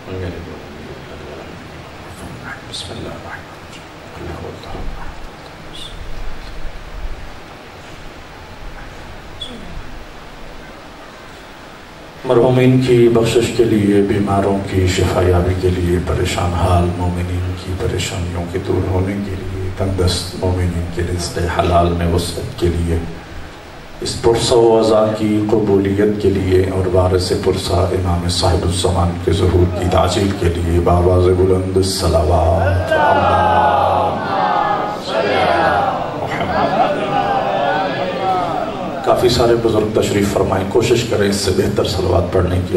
بسم اللہ الرحمن الرحیم۔ مرحومین کی بخشش کے لیے، بیماروں کی شفا یابی کے لیے، پریشان حال مومنین کی پریشانیوں کے دور ہونے کے لیے، تنگ دست مومنین کے رزق حلال میں وسعت کے لیے، اس پرسہ و عزا کی قبولیت کے لیے اور وارث پرسہ امام صاحب الزمان کے ظہور کی تعجیل کے لیے بآواز بلند الصلوات کافی سارے بزرگ تشریف فرمائیں، کوشش کریں اس سے بہتر صلوات پڑھنے کی۔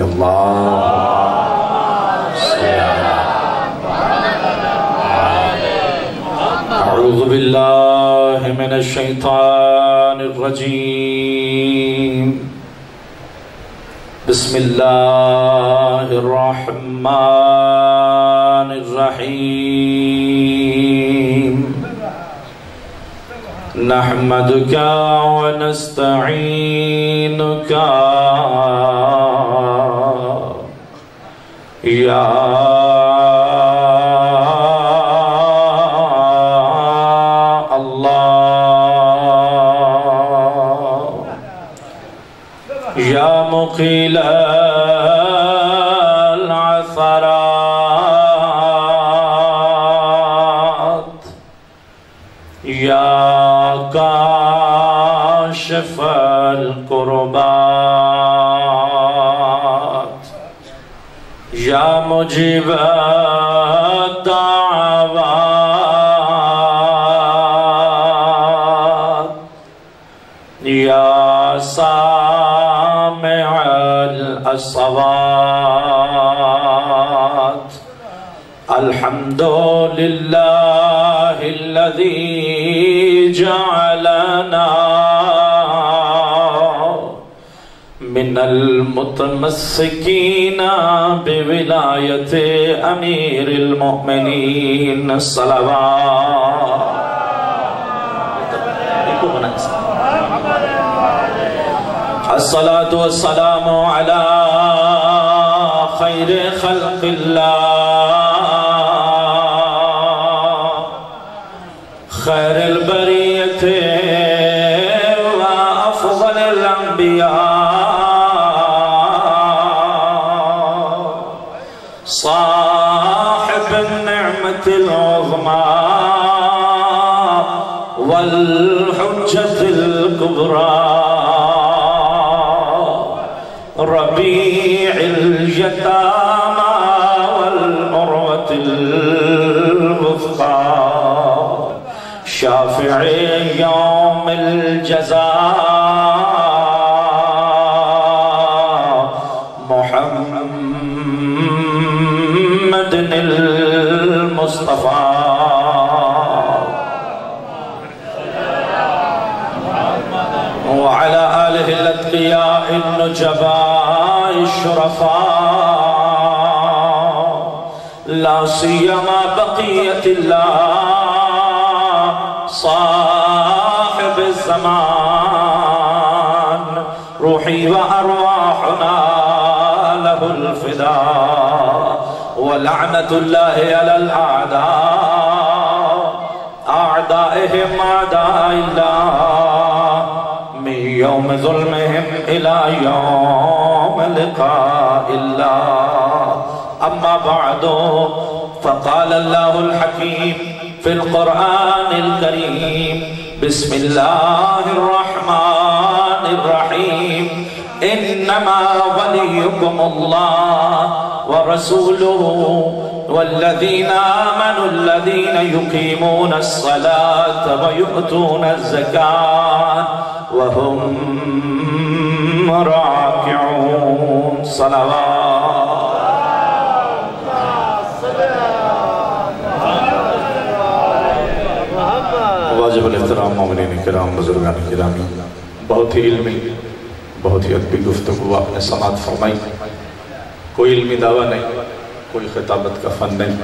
اعوذ باللہ من الشیطان الرجیم، بسم اللہ الرحمن الرحیم، نحمدک ونستعینک یا یا مقیل العثرات، یا کاشف القربات، یا مجیب الدعوات، یا سامع الأصوات، الحمد لله الذي جعلنا من المتمسكين بولاية أمير المؤمنين الصلوات۔ الصلاة والسلام على خير خلق الله، خير البرية وأفضل الأنبياء، صاحب النعمة العظمى والحجة الكبرى، ربيع اليتامى والعروة الوثقى، شافع يوم الجزاء، محمد المصطفى، وعلى آله الأتقياء النجباء الشرفاء، لا سيما بقية الله صاحب الزمان، روحي وأرواحنا له الفداء، ولعنة الله على الأعداء، أعدائهم أعداء الله، من يوم ظلمهم إلى يوم لقاء الله. أما بعد، فقال الله الحكيم في القرآن الكريم، بسم الله الرحمن الرحيم، إنما وليكم الله ورسوله والذين آمنوا الذين يقيمون الصلاة ويؤتون الزكاة وهم راكعون. صلوات. واجب الاحترام مومنین کرام، بزرگان کرامی، بہت ہی علمی، بہت ہی ادبی گفتگو آپ نے سماعت فرمائی. کوئی علمی دعویٰ نہیں، کوئی خطابت کا فن نہیں.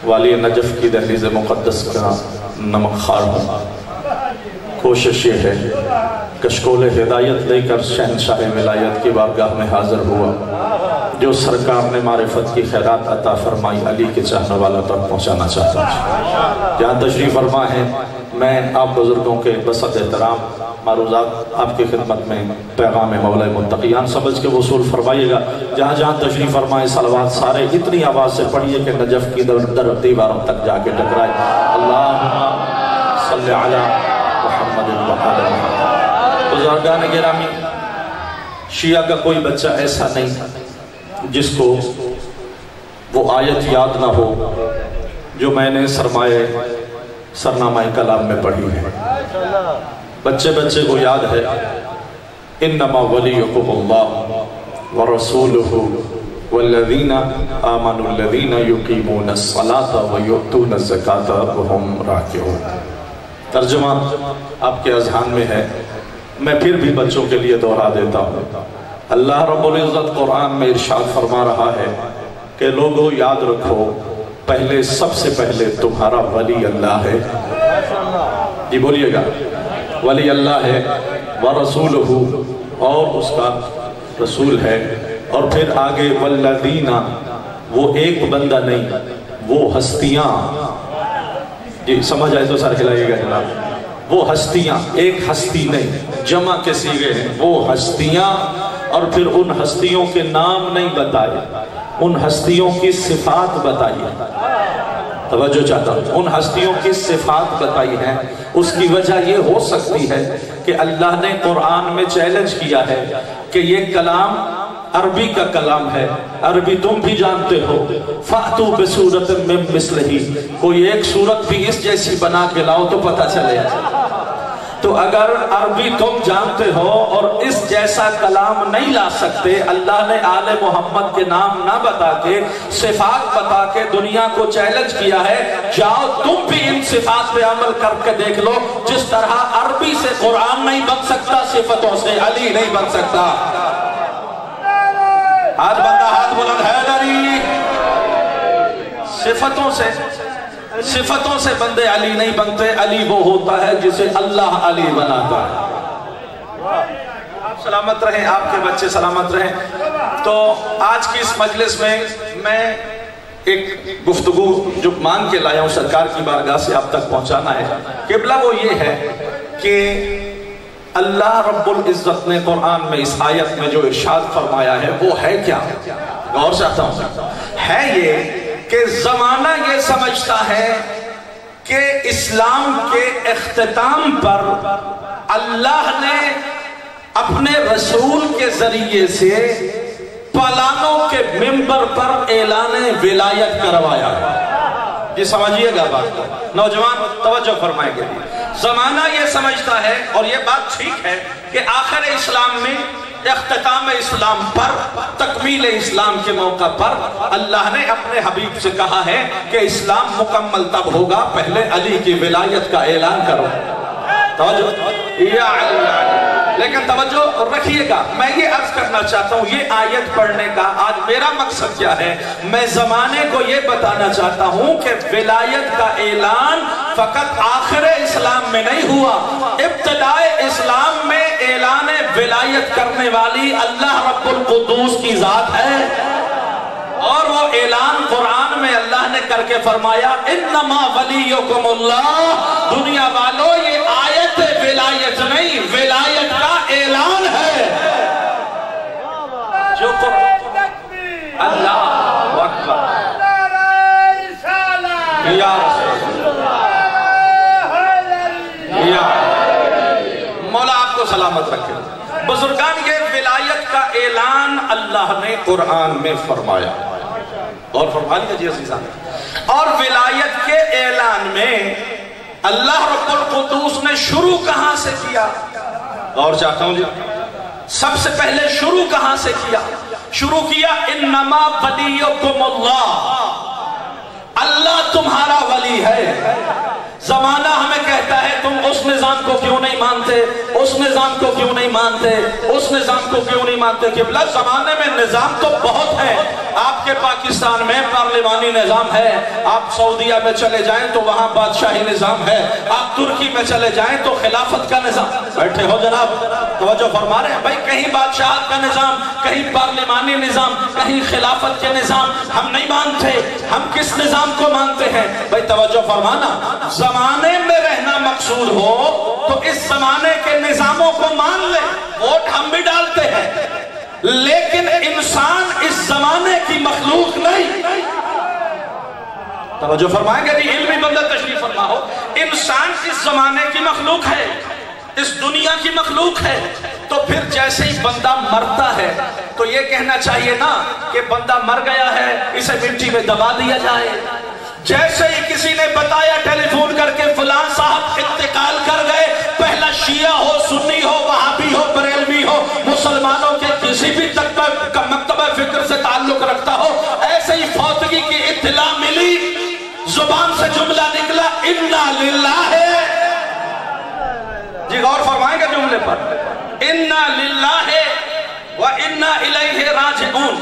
والی نجف کی دہلیز مقدس کا نمک خوار ہوں. کوشش یہ ہے کشکول ہدایت لے کر شہنشاہ ولایت کی بارگاہ میں حاضر ہوا. جو سرکار نے معرفت کی خیرات عطا فرمائی علی کے چاہنے والا تک پہنچانا چاہتا ہوں۔ جہاں تشریف فرما ہے میں آپ بزرگوں کے بسط احترام معروضات آپ کی خدمت میں پیغام مولا متقیان سمجھ کے وصول فرمائیے گا۔ جہاں جہاں تشریف فرمائے صلوات سارے اتنی آواز سے پڑھیے کہ نجف کی در دیواروں تک جا کے ٹکرائے۔ اللہم صلی علی محمد و آل محمد۔ بزرگان گرامی، شیعہ کا کوئی بچہ ایسا نہیں جس کو وہ آیت یاد نہ ہو جو میں نے سرنامہ کلام میں پڑھی ہے۔ بچے بچے کو یاد ہے انما ولیکم اللہ ورسولہ والذین آمنوا الذین یقیمون الصلاة ویؤتون الزکاة وہم راکعون۔ ترجمہ آپ کے اذہان میں ہے، میں پھر بھی بچوں کے لیے دہرا دیتا ہوں۔ اللہ رب العزت قرآن میں ارشاد فرما رہا ہے کہ لوگوں یاد رکھو، پہلے سب سے پہلے تمہارا ولی اللہ ہے۔ جی بولیے گا، ولی اللہ ہے، وَرَسُولُهُ، اور اس کا رسول ہے، اور پھر آگے وَالَّذِينَ، وہ ایک بندہ نہیں، وہ ہستیاں۔ جی سمجھ آئے تو سر ہلائیے گا جناب، وہ ہستیاں، ایک ہستی نہیں، جمع کے صیغے ہیں، وہ ہستیاں، اور پھر ان ہستیوں کے نام نہیں بتائے، ان ہستیوں کی صفات بتائی ہے۔ توجہ چاہتا ہوں، ان ہستیوں کی صفات بتائی ہیں۔ اس کی وجہ یہ ہو سکتی ہے کہ اللہ نے قرآن میں چیلنج کیا ہے کہ یہ کلام عربی کا کلام ہے، عربی تم بھی جانتے ہو، فَأْتُوا بِسُورَةٍ مِّن مِّثْلِهِ، کوئی ایک صورت بھی اس جیسی بنا کے لاؤ تو پتہ چلے۔ تو اگر عربی تم جانتے ہو اور اس جیسا کلام نہیں لا سکتے، اللہ نے آل محمد کے نام نہ بتا کے صفات بتا کے دنیا کو چیلنج کیا ہے، جاؤ تم بھی ان صفات پہ عمل کر کے دیکھ لو۔ جس طرح عربی سے قرآن نہیں بن سکتا، صفتوں سے علی نہیں بن سکتا۔ ہاتھ بندہ ہاتھ بلند ہے علی، صفتوں سے بندے علی نہیں بنتے، علی وہ ہوتا ہے جسے اللہ علی بناتا ہے۔ آپ سلامت رہیں، آپ کے بچے سلامت رہیں۔ تو آج کی اس مجلس میں ایک گفتگو جو مانگ کے لایا ہوں سرکار کی بارگاہ سے آپ تک پہنچانا ہے۔ قبلہ وہ یہ ہے کہ اللہ رب العزت نے قرآن میں اس آیت میں جو ارشاد فرمایا ہے وہ ہے کیا؟ غور چاہتا ہوں، ہے یہ کہ زمانہ یہ سمجھتا ہے کہ اسلام کے اختتام پر اللہ نے اپنے رسول کے ذریعے سے پلانوں کے ممبر پر اعلان ولایت کروایا۔ یہ سمجھیے گا بات کو، نوجوان توجہ فرمائیں گے۔ زمانہ یہ سمجھتا ہے، اور یہ بات ٹھیک ہے، کہ آخر اسلام میں اختتام اسلام پر، تکمیل اسلام کے موقع پر اللہ نے اپنے حبیب سے کہا ہے کہ اسلام مکمل تب ہوگا پہلے علی کی ولایت کا اعلان کرو۔ توجہ، یا علی یا علی۔ لیکن توجہ رکھیے گا، میں یہ عرض کرنا چاہتا ہوں، یہ آیت پڑھنے کا آج میرا مقصد کیا ہے؟ میں زمانے کو یہ بتانا چاہتا ہوں کہ ولایت کا اعلان فقط آخر اسلام میں نہیں ہوا، ابتدائے اسلام میں اعلان ولایت کرنے والی اللہ رب القدوس کی ذات ہے، اور وہ اعلان قرآن میں اللہ نے کر کے فرمایا انما ولیکم اللہ۔ دنیا والو، یہ آیت ولایت نہیں، ولایت کا اعلان ہے جو اللہ اکبر یا مولا آپ کو سلامت رکھے۔ بزرگان، یہ ولایت کا اعلان اللہ نے قرآن میں فرمایا، اور فرما لیا جی عزیزان۔ اور ولایت کے اعلان میں اللہ رب القدوس نے شروع کہاں سے کیا؟ اور چاہتا ہوں جی، سب سے پہلے شروع کہاں سے کیا؟ شروع کیا انما ولیکم اللہ، اللہ تمہارا ولی ہے۔ زمانہ ہمیں کہتا ہے تم اس نظام کو کیوں نہیں مانتے، اس نظام کو کیوں نہیں مانتے، اس نظام کو کیوں نہیں مانتے۔ قبلہ، زمانے میں نظام تو بہت ہے، آپ کے پاکستان میں پارلیمانی نظام ہے، آپ سعودیہ میں چلے جائیں تو وہاں بادشاہی نظام ہے، آپ ترکی میں چلے جائیں تو خلافت کا نظام۔ بیٹھے ہو جناب، توجہ فرما رہے ہیں بھائی، کہیں بادشاہت کا نظام، کہیں پارلیمانی نظام، کہیں خلافت کے نظام ہم نہیں مانتے، ہم کس نظام کو مانتے ہیں؟ بھائی توجہ فرمانا، زمانے میں رہنا مقصود ہو تو اس زمانے کے نظاموں کو مان لیں، ووٹ ہم بھی ڈالتے ہیں، لیکن انسان اس زمانے کی مخلوق نہیں۔ توجہ فرمائیں گے، علمی بندہ تشریف فرما ہو، انسان اس زمانے کی مخلوق ہے، اس دنیا کی مخلوق ہے، تو پھر جیسے ہی بندہ مرتا ہے تو یہ کہنا چاہیے نا کہ بندہ مر گیا ہے، اسے مٹی میں دبا دیا جائے۔ جیسے ہی کسی نے بتایا ٹیلی فون کر کے فلاں صاحب انتقال کر گئے، پہلا شیعہ ہو، سنی ہو، وہابی ہو، بریلوی ہو، مسلمانوں کے کسی بھی مکتبہ فکر سے تعلق رکھتا ہو، ایسے ہی فوتگی کی اطلاع ملی، زبان سے جملہ نکلا، انا للہ ہے۔ جی غور فرمائیں گے جملے پر، انا للہ و انا الیہ راجعون۔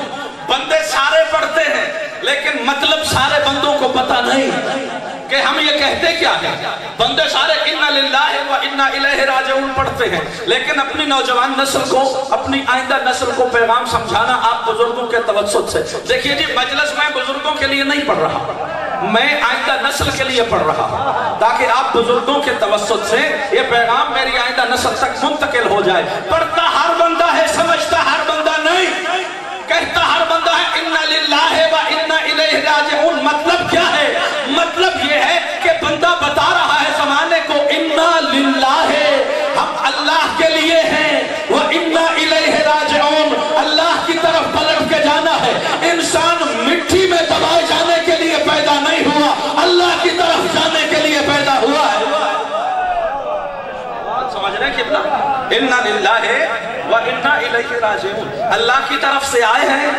بندے سارے پڑھتے ہیں لیکن مطلب سارے بندوں کو پتہ نہیں کہ ہم یہ کہتے کیا ہیں۔ بندے سارے انا للہ و انا الیہ راجعون پڑھتے ہیں، لیکن اپنی نوجوان نسل کو، اپنی آئندہ نسل کو پیغام سمجھانا آپ بزرگوں کے توسط سے۔ دیکھیے جی، مجلس میں بزرگوں کے لیے نہیں پڑھ رہا، میں آئندہ نسل کے لیے پڑھ رہا ہوں، تاکہ آپ بزرگوں کے توسط سے یہ پیغام میری آئندہ نسل تک منتقل ہو جائے۔ پڑھتا ہر بندہ ہے، سمجھتا ہر بندہ نہیں، کہتا ہر بندہ ہے انا للہ و انا الیہ راجعون۔ مطلب کیا ہے؟ مطلب یہ ہے کہ بندہ بتا رہا ہے زمانے کو انا للہ ہے، ہم اللہ کے لیے ہیں، و انا الیہ راجعون، اللہ کی طرف پلٹ کے جانا ہے۔ انسان مٹی میں دبائے جانے کے لیے پیدا نہیں ہوا، اللہ کی طرف جانے کے لیے پیدا ہوا ہے۔ سمجھ رہے ہیں کتنا؟ انا للہ ہے و انا الیہ راجعون، اللہ کی طرف سے آئے ہیں،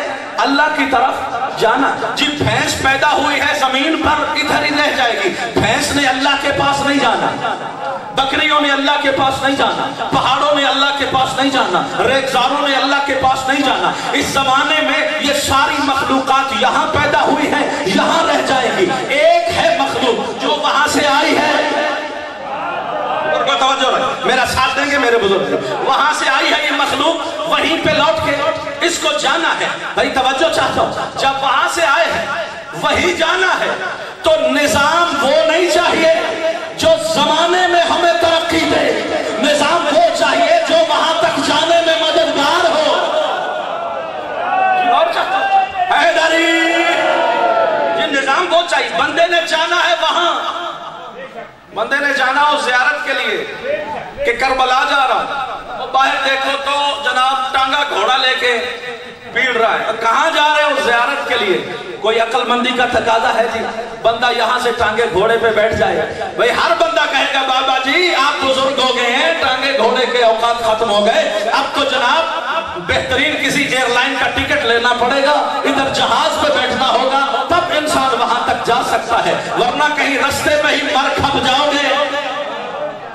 اللہ کی طرف جانا۔ جی بھینس پیدا ہوئی ہے زمین پر، ادھر ہی رہ جائے گی، بھینس نے اللہ کے پاس نہیں جانا، بکریوں نے اللہ کے پاس نہیں جانا، پہاڑوں نے اللہ کے پاس نہیں جانا، ریگزاروں نے اللہ کے پاس نہیں جانا۔ اس زمانے میں یہ ساری مخلوقات یہاں پیدا ہوئی ہیں، یہاں رہ جائے گی۔ ایک ہے مخلوق جو وہاں سے آئی ہے، توجہ رکھ، میرا ساتھ دیں گے میرے بزرگ، وہاں سے آئی ہے یہ مخلوق، وہیں پہ لوٹ کے اس کو جانا ہے۔ بھائی توجہ چاہتا ہوں، جب وہاں سے آئے ہیں وہی جانا ہے، تو نظام وہ نہیں چاہیے جو زمانے میں ہمیں ترقی دے، نظام وہ چاہیے جو وہاں تک جانے میں مددگار ہو۔ اور چاہتا ہوں حیدری، یہ نظام وہ چاہیے، بندے نے جانا ہے وہاں، بندے نے جانا ہو زیارت کے لیے کہ کربلا جا رہا ہوں، باہر دیکھو تو جناب ٹانگا گھوڑا لے کے پیڑ رہا ہے، کہاں جا رہے ہو؟ زیارت کے لیے۔ کوئی عقل مندی کا تقاضا ہے جی بندہ یہاں سے ٹانگے گھوڑے پہ بیٹھ جائے؟ بھئی ہر بندہ کہے گا بابا جی آپ بزرگ ہو گئے ہیں، ٹانگے گھوڑے کے اوقات ختم ہو گئے، اب تو جناب بہترین کسی ایئر لائن کا ٹکٹ لینا پڑے گا، ادھر جہاز پہ بیٹھنا ہوگا، تب انسان وہاں تک جا سکتا ہے، ورنہ کہیں رستے میں ہی مر کھپ جاؤ گے،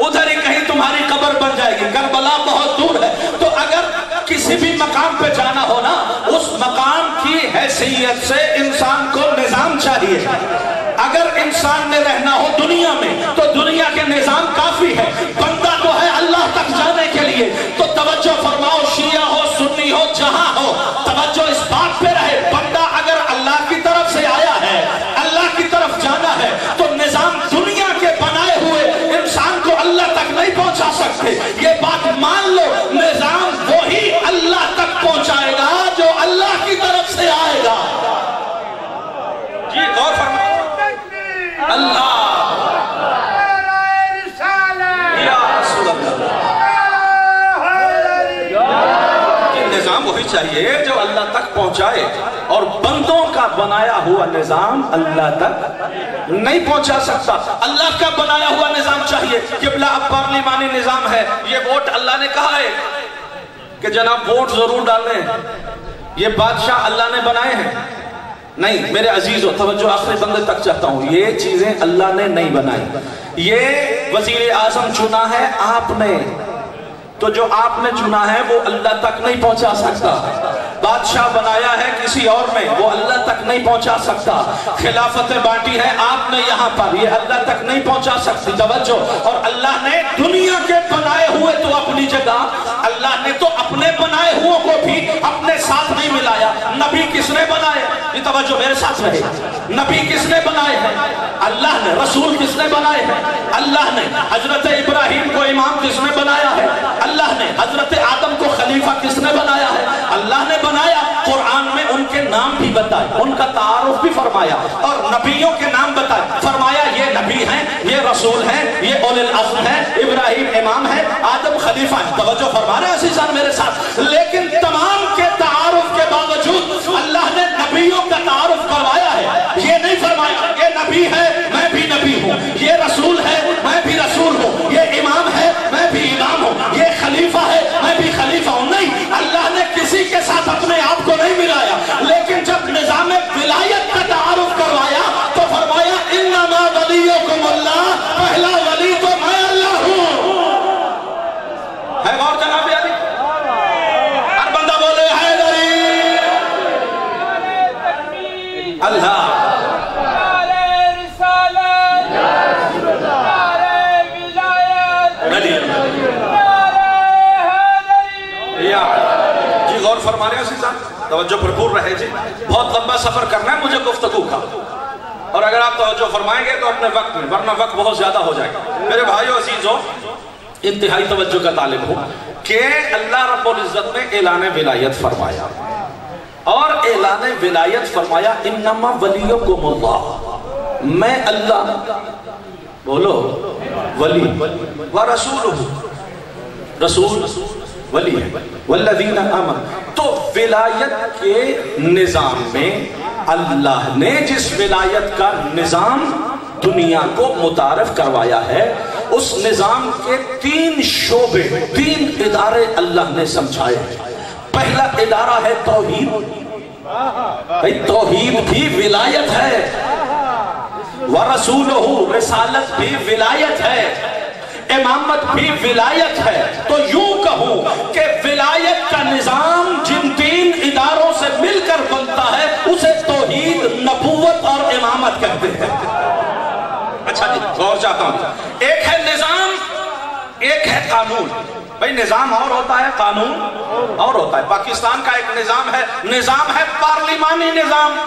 ادھر ہی کہیں تمہاری قبر بن جائے گی، کربلا بہت دور ہے۔ تو اگر کسی بھی مقام پہ جانا ہو نا، اس مقام کی حیثیت سے انسان کو نظام چاہیے۔ اگر انسان نے رہنا ہو دنیا میں تو دنیا کے نظام کافی ہے، بندہ تو ہے اللہ تک جانے کے لیے۔ تو توجہ فرماؤ، شیعہ ہو، سنی ہو، جہاں ہو، توجہ اس بات پہ رہے، بندہ اگر اللہ کی طرف سے آیا ہے، اللہ کی طرف جانا ہے، تو نظام دنیا کے بنائے ہوئے انسان کو اللہ تک نہیں پہنچا سکتے۔ یہ بات مان لو، نظام وہی اللہ تک پہنچائے گا جو اللہ کی طرف سے آئے گا۔ جی غور فرمائیں، اللہ یا رسول اللہ، نظام وہی چاہیے جو اللہ تک پہنچائے، اور بندوں کا بنایا ہوا نظام اللہ تک نہیں پہنچا سکتا۔ اللہ کا بنایا ہوا نظام چاہیے۔ قبلہ اب پارلیمانی نظام ہے، یہ ووٹ اللہ نے کہا ہے کہ جناب ووٹ ضرور ڈالنے ہیں، یہ بادشاہ اللہ نے بنائے ہیں؟ نہیں میرے عزیزو، توجہ آخری بندے تک چاہتا ہوں، یہ چیزیں اللہ نے نہیں بنائی، یہ وزیر اعظم چنا ہے آپ نے، تو جو آپ نے چنا ہے وہ اللہ تک نہیں پہنچا سکتا۔ بادشاہ بنایا ہے کسی اور نے، وہ اللہ تک نہیں پہنچا سکتا. خلافت بانٹی ہے آپ نے یہاں پر، یہ اللہ تک نہیں پہنچا سکتی. توجہ. اور اللہ نے دنیا کے بنائے ہوئے تو اپنی جگہ، اللہ نے تو اپنے بنائے ہوئے کو بھی اپنے ساتھ نہیں ملایا. نبی کس نے بنائے؟ یہ توجہ میرے ساتھ رہے. نبی کس نے بنائے ہیں؟ اللہ نے. رسول کس نے بنائے ہیں؟ اللہ نے. حضرت ابراہیم کو امام کس نے بنایا ہے؟ اللہ نے. حضرت آدم کو خلیفہ کس نے بنایا ہے؟ اللہ نے بنایا. قرآن میں ان کے نام بھی بتائے، ان کا تعارف بھی فرمایا، اور نبیوں کے نام بتائے. فرمایا یہ نبی ہیں، یہ رسول ہیں، یہ اولو العزم ہیں. ابراہیم امام ہے، آدم خلیفہ ہے. توجہ فرما رہے ہیں عزیزان میرے ساتھ. لیکن تمام کے تعارف کے باوجود اللہ نے نبیوں کا تعارف کروایا ہے. یہ نہیں فرمایا یہ نبی ہے میں بھی نبی ہوں، یہ رسول ہے میں بھی رسول ہوں، یہ امام ہے میں بھی امام ہوں، یہ خلیفہ ہے میں بھی خلیفہ ہوں. نہیں، اللہ نے کسی کے ساتھ اپنے آپ کو نہیں ملایا. لیکن جب نظام ولایت کا تعارف کروایا تو فرمایا انما ولیکم اللہ، پہلا ولی تو میں اللہ ہوں. ہے غور جناب یادی؟ ہر بندہ بولے حیدری اللہ. جی غور فرما رہے ہیں توجہ بھرپور رہے. جی بہت لمبا سفر کرنا ہے مجھے گفتگو کا، اور اگر آپ توجہ فرمائیں گے تو اپنے وقت میں، ورنہ وقت بہت زیادہ ہو جائے گا. میرے بھائیو عزیزو، انتہائی توجہ کا طالب ہوں کہ اللہ رب العزت نے اعلان ولایت فرمایا، اور اعلان ولایت فرمایا انما ولیکم اللہ، میں اللہ، بولو ولی، ورسولہ، رسول ولی ہے، والذین آمنوا. تو ولایت کے نظام میں اللہ نے جس ولایت کا نظام دنیا کو متعارف کروایا ہے، اس نظام کے 3 شعبے، 3 ادارے اللہ نے سمجھائے. پہلا ادارہ ہے توحید. توحید بھی ولایت ہے، وَرَسُولُهُ، رسالت بھی ولایت ہے، امامت بھی ولایت ہے. تو یوں کہوں کہ ولایت کا نظام جن 3 اداروں سے مل کر بنتا ہے اسے توحید، نبوت اور امامت کہتے ہیں. اچھا جی غور چاہتا ہوں. ایک ہے نظام، ایک ہے قانون. بھئی نظام اور ہوتا ہے، قانون اور ہوتا ہے. پاکستان کا ایک نظام ہے پارلیمانی نظام،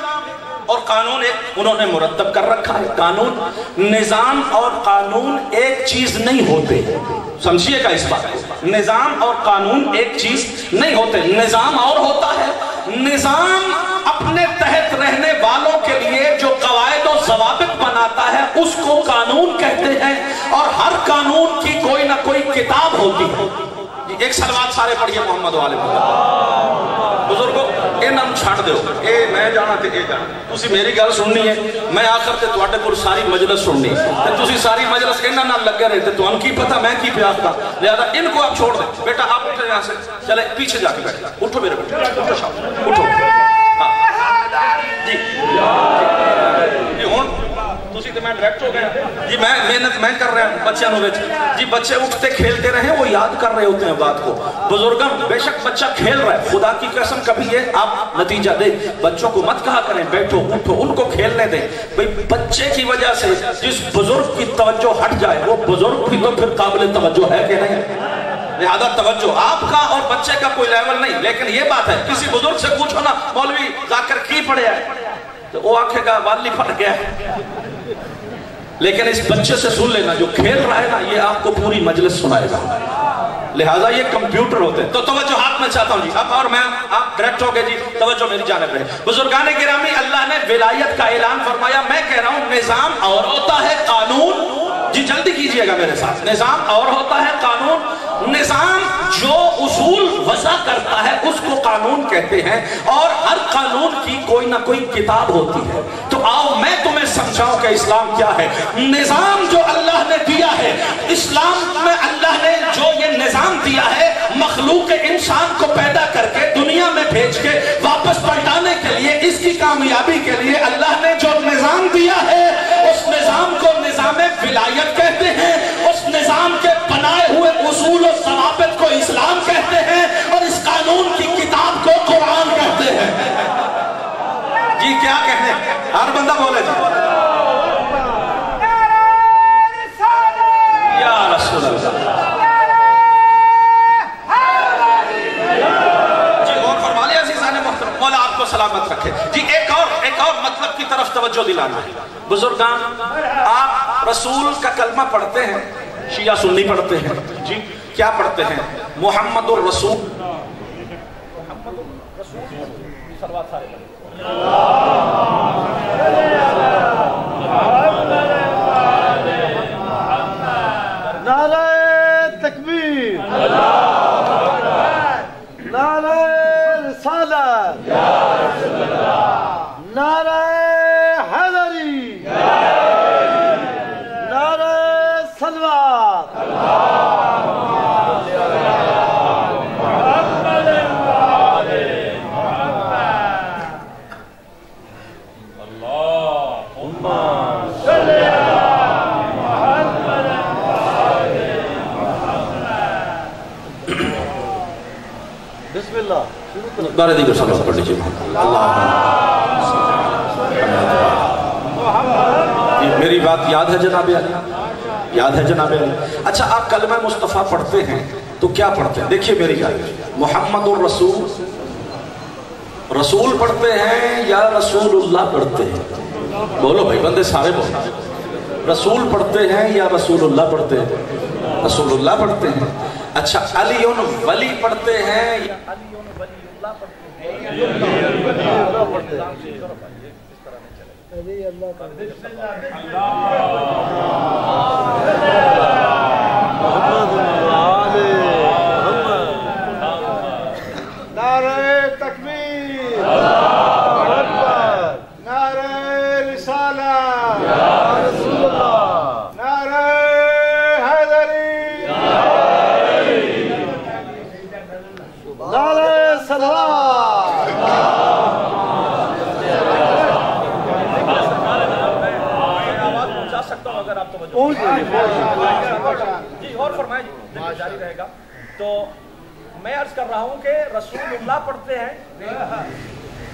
اور قانون ایک انہوں نے مرتب کر رکھا ہے. قانون، نظام اور قانون ایک چیز نہیں ہوتے، سمجھیے گا اس بات کو. نظام اور قانون ایک چیز نہیں ہوتے. نظام اور ہوتا ہے، نظام اپنے تحت رہنے والوں کے لیے جو قواعد و ضوابط بناتا ہے اس کو قانون کہتے ہیں، اور ہر قانون کی کوئی نہ کوئی کتاب ہوتی ہے. ایک سلوات سارے پڑھیے محمد والے بزرگوں. اے نام چھاڑ دیو، اے میں جانا تے اے جانا. تسی میری گل سننی ہے، میں آخر تے تواڈے کول ساری مجلس سننی تے تسی ساری مجلس انہاں نال لگے رہے تے تانوں کی پتہ میں کی پیا آخدا. لہذا ان کو آپ چھوڑ دیں. بیٹا آپ اٹھے یہاں سے، چلے پیچھے جا کے بیٹھ. اٹھو میرے بیٹے، اٹھو شاہ، اٹھو. جی جی ہوں تسی تے میں ڈائریکٹ ہو گیا. جی میں محنت میں کر رہا ہوں بچیاں نو وچ. جی بچے اٹھتے کھیلتے رہے، وہ یاد کر رہے ہوتے ہیں بات کو. بزرگاں بے شک بچہ کھیل رہا ہے، خدا کی قسم کبھی یہ آپ نتیجہ دیں. بچوں کو مت کہا کریں بیٹھو اٹھو، ان کو کھیلنے دیں. بھئی بچے کی وجہ سے جس بزرگ کی توجہ ہٹ جائے وہ بزرگ بھی تو پھر قابل توجہ ہے کہ نہیں؟ لہذا توجہ آپ کا اور بچے کا کوئی لیول نہیں. لیکن یہ بات ہے کسی بزرگ سے پوچھو نا مولوی ذاکر کی پڑھے ہے تو وہ آنکھیں کا والی پڑھ گیا ہے. لیکن اس بچے سے سن لینا جو کھیل رہا ہے نا، یہ آپ کو پوری مجلس سنائے گا. لہٰذا یہ کمپیوٹر ہوتے ہیں. تو توجہ ہاتھ میں چاہتا ہوں جی اب، اور میں آپ ڈائریکٹ ہو گئے. جی توجہ میری جانب رہے. بزرگان گرامی، اللہ نے ولایت کا اعلان فرمایا. میں کہہ رہا ہوں نظام اور ہوتا ہے، قانون، جی جلدی کیجئے گا میرے ساتھ. نظام اور ہوتا ہے، قانون. نظام جو اصول وضع کرتا ہے اس کو قانون کہتے ہیں، اور ہر قانون کی کوئی نہ کوئی کتاب ہوتی ہے. تو آؤ میں تمہیں سمجھاؤں کہ اسلام کیا ہے. نظام جو اللہ نے دیا ہے، اسلام میں اللہ نے جو یہ نظام دیا ہے، مخلوق انسان کو پیدا کر کے دنیا میں بھیج کے واپس پلٹانے کے لیے، اس کی کامیابی کے لیے اللہ نے جو نظام دیا ہے اس نظام کو نظام ولایت کہتے ہیں. اس نظام کے بنائے ہوئے اصول و ضوابط کو اسلام کہتے ہیں، اور اس قانون کی کتاب کو قرآن کہتے ہیں. جی کیا کہنے ہر بندہ بولے جی یا رسول اللہ جی اور فرما لیا عزیزان محترم مولا آپ کو سلامت رکھے جی ایک اور مطلب کی طرف توجہ دلانا ہے بزرگان آپ رسول کا کلمہ پڑھتے ہیں شیعہ سنی پڑھتے ہیں جی کیا پڑھتے ہیں محمد الرسول نعرہ تکبیر نعرہ رسالت نعرہ حیدری نعرہ صلوات بسم اللہ بارے دیگر سلام پڑھ لیجئے میری بات یاد ہے جناب علی یاد ہے جناب علی اچھا آپ کلمہ مصطفیٰ پڑھتے ہیں تو کیا پڑھتے ہیں دیکھیے میری یاد محمد الرسول رسول پڑھتے ہیں یا رسول اللہ پڑھتے ہیں بولو بھائی بندے سارے بولو رسول پڑھتے ہیں یا رسول اللہ پڑھتے ہیں رسول اللہ پڑھتے ہیں اچھا علی ولی پڑھتے ہیں یا علی ولی اللہ پڑھتے ہیں نعرہ تکبیر نعرہ رسالت نعرہ حیدری نعرہ صلوات جی اور فرمائیں جی جاری رہے گا تو میں عرض کر رہا ہوں کہ رسول اللہ پڑھتے ہیں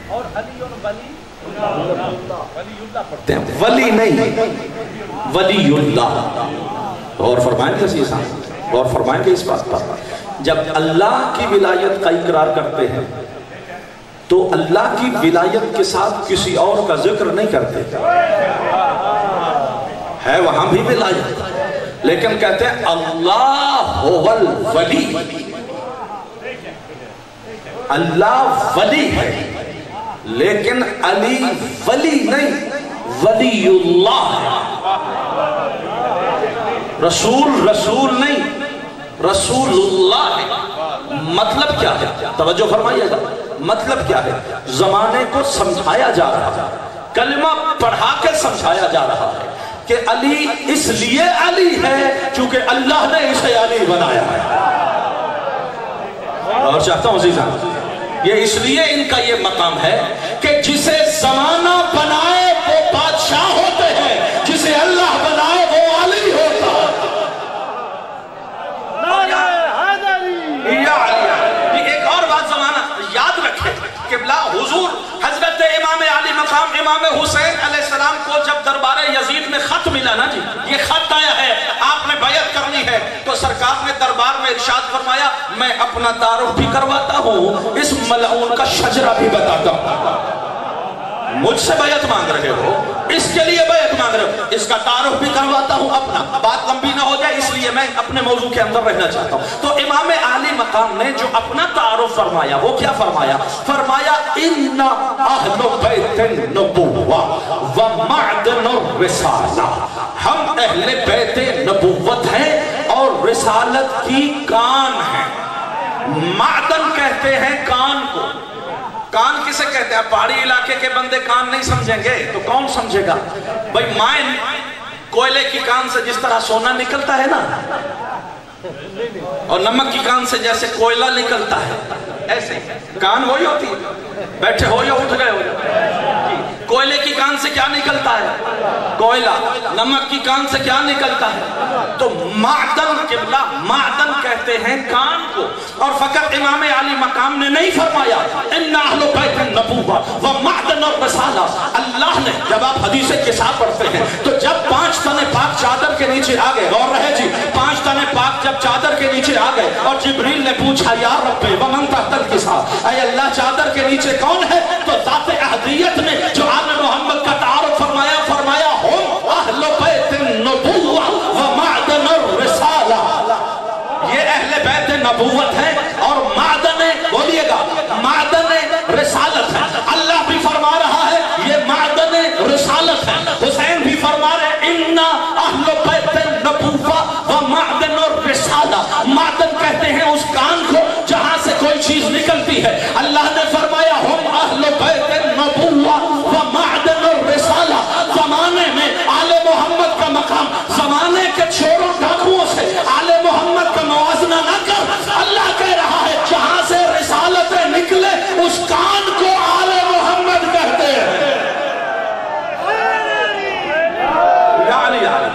اور علی ولی اللہ پڑھتے ہیں ولی نہیں ولی اللہ اور فرمائیں گے اور فرمائیں گے اس بات پر جب اللہ کی ولایت کا اقرار کرتے ہیں تو اللہ کی ولایت کے ساتھ کسی اور کا ذکر نہیں کرتے ہے وہاں بھی ولایت لیکن کہتے ہیں اللہ هو الولی اللہ ولی ہے لیکن علی ولی نہیں ولی اللہ ہے رسول نہیں رسول اللہ ہے مطلب کیا ہے توجہ فرمائیے گا مطلب کیا ہے زمانے کو سمجھایا جا رہا ہے کلمہ پڑھا کے سمجھایا جا رہا ہے کہ علی اس لیے علی ہے چونکہ اللہ نے اسے علی بنایا ہے اور چاہتا ہوں عزیزان یہ اس لیے ان کا یہ مقام ہے کہ جسے زمانہ بنائے وہ بادشاہ ہوتے ہیں جسے اللہ بنائے وہ علی ہوتا ہے ایک اور بات زمانہ یاد رکھے قبلہ حضور حضرت امام علی مقام امام حسین علیہ السلام کو جب دربار یزید میں خط ملا نا جی یہ خط آیا ہے آپ نے بیعت کرنی ہے تو سرکار نے دربار میں ارشاد فرمایا میں اپنا تعارف بھی کرواتا ہوں اس ملعون کا شجرہ بھی بتاتا ہوں مجھ سے بیعت مانگ رہے ہو اس کے لیے بیعت مانگ رہے ہو اس کا تعارف بھی کرواتا ہوں اپنا بات لمبی نہ ہو جائے اس لیے میں اپنے موضوع کے اندر رہنا چاہتا ہوں تو امام علی مقام نے جو اپنا تعارف فرمایا وہ کیا فرمایا ان اہل بیت النبوہ ومعدن الرسالہ ہم اہل بیت نبوت ہیں اور رسالت کی کان ہیں معدن کہتے ہیں کان کو کان کسے کہتے ہیں پہاڑی علاقے کے بندے کان نہیں سمجھیں گے تو کون سمجھے گا بھئی مائن کوئلے کی کان سے جس طرح سونا نکلتا ہے نا اور نمک کی کان سے جیسے کوئلہ نکلتا ہے ایسے کان وہی ہوتی ہے بیٹھے ہو یا اٹھ گئے ہو کوئلے کی کان سے کیا نکلتا ہے؟ کوئلہ. نمک کی کان سے کیا نکلتا ہے؟ تو معدن قبلہ معدن کہتے ہیں کان کو. اور فقط امام علی مقام نے نہیں فرمایا ان اہل بیت النبوہ و معدن الرسالہ. اللہ نے جب آپ حدیث قصہ پڑھتے ہیں تو جب 5 تنے پاک چادر کے نیچے آ گئے، اور رہے جی 5 تنے پاک جب چادر کے نیچے آ گئے اور جبریل نے پوچھا یا رب ومن تحت القصہ، اے اللہ چادر کے نیچے کون ہے؟ تو ذات احدیت نے جو آل محمد کا تعارف فرمایا، فرمایا ہم اہل بیت النبوہ و معدن الرسالہ. یہ اہل بیت نبوت ہے اور معدن، بولیے گا معدن رسالت ہے. اللہ بھی فرما رہا ہے یہ معدن رسالت ہے. حسین بھی فرما رہے انا اہل بیت النبوہ و معدن الرسالہ. معدن کہتے ہیں اس کان کو جہاں سے کوئی چیز نکلتی ہے. اللہ نے فرمایا ہم اہل بیت النبوہ و معدن الرسالہ. زمانے میں آل محمد کا مقام زمانے کے چوروں ڈاکوؤں سے آل محمد کا موازنہ نہ کر. اللہ کہہ رہا ہے جہاں سے رسالتیں نکلے اس کان کو آل محمد کہتے ہیں.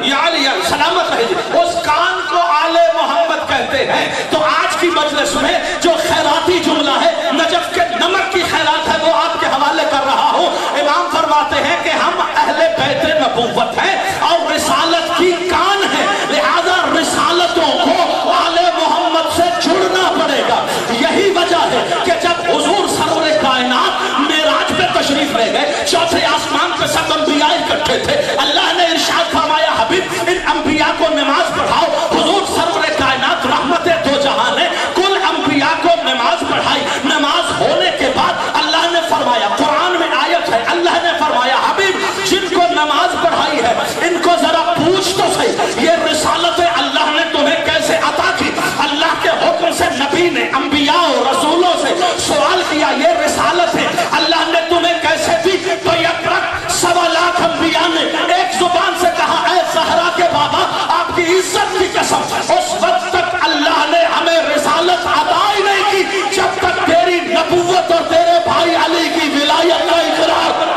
یا علی سلامت رہے جی. اس کان کو آل محمد کہتے ہیں. تو آج کی مجلس میں جو خیراتی جملہ ہے نجف کے نمک کی خیرات ہے وہ آپ کے حوالے کر رہا ہوں. امام فرماتے ہیں کہ ہم اہل بیت نبوت ہیں اور رسالت کی کان ہے، لہذا رسالتوں کو آل محمد سے جڑنا پڑے گا. یہی وجہ ہے کہ جب حضور سرور کائنات معراج پہ تشریف لے گئے، چوتھے آسمان پہ سب انبیاء اکٹھے تھے. اللہ نے ارشاد فرمایا حبیب ان انبیاء کو نماز پڑھاؤ. حضور سرور کائنات رحمت دو جہاں نے کل انبیاء کو نماز پڑھائی. نماز ہونے کے بعد اللہ نے فرمایا، قرآن میں آیت ہے، اللہ نے فرمایا حبیب جن کو نماز پڑھائی ہے ان کو ذرا پوچھ تو صحیح یہ رسالت اللہ نے تمہیں کیسے عطا کی. اللہ کے حکم سے نبی نے انبیاء و رسولوں سے سوال کیا یہ رسالت ہے اللہ نے تمہیں کیسے دی. تو یک رکھ 1.25 لاکھ انبیاء نے ایک زبان سے کہا اے زہرا کے بابا آپ کی عزت کی قسم اس وقت تک اللہ نے ہمیں رسالت عطا ہی نہیں کی جب تک تیری نبوت اور تیرے بھائی علی کی ولایت کا اقرار.